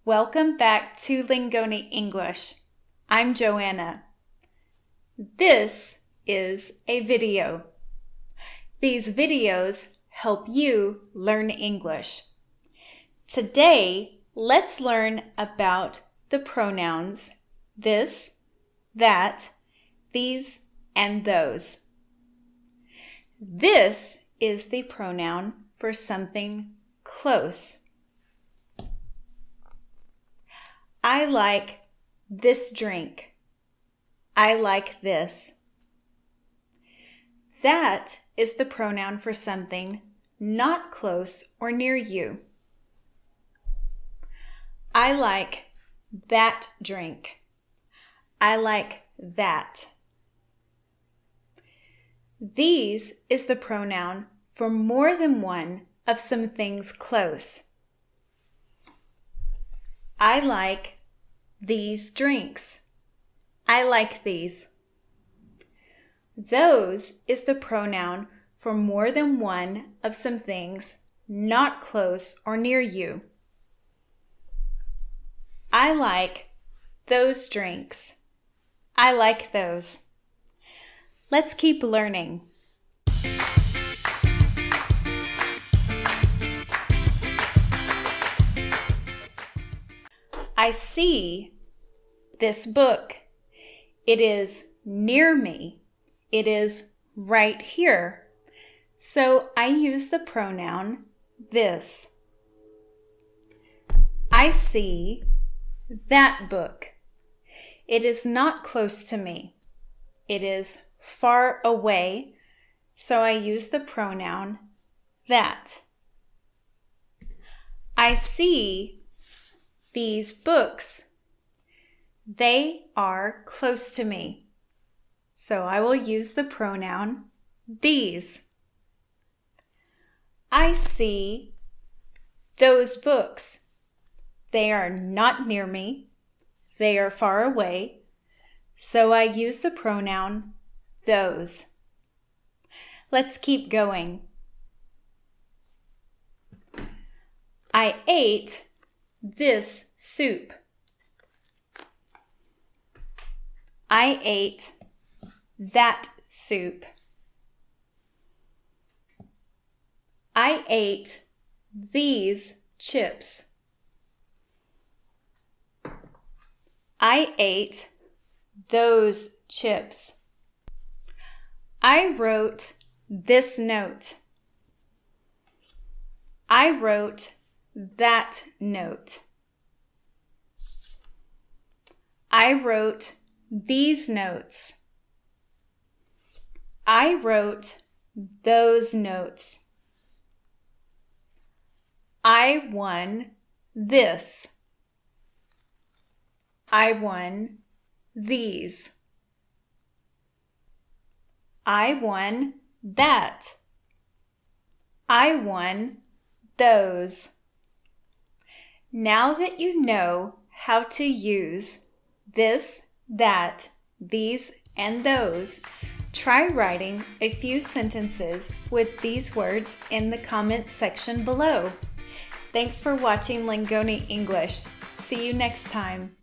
Welcome back to Lingoni English. I'm Joanna. This is a video. These videos help you learn English. Today, let's learn about the pronouns this, that, these, and those. This is the pronoun for something close. I like this drink. I like this. That is the pronoun for something not close or near you. I like that drink. I like that. These is the pronoun for more than one of some things close. I like these drinks. I like these. Those is the pronoun for more than one of some things not close or near you. I like those drinks. I like those. Let's keep learning. I see this book. It is near me. It is right here. So I use the pronoun this. I see that book. It is not close to me. It is far away. So I use the pronoun that. I see these books. They are close to me. So I will use the pronoun these. I see those books. They are not near me. They are far away. So I use the pronoun those. Let's keep going. I ate this soup. I ate that soup. I ate these chips. I ate those chips. I wrote this note. I wrote that note. I wrote these notes. I wrote those notes. I won this. I won these. I won that. I won those. Now that you know how to use this, that, these, and those, try writing a few sentences with these words in the comment section below. Thanks for watching Lingoni English. See you next time.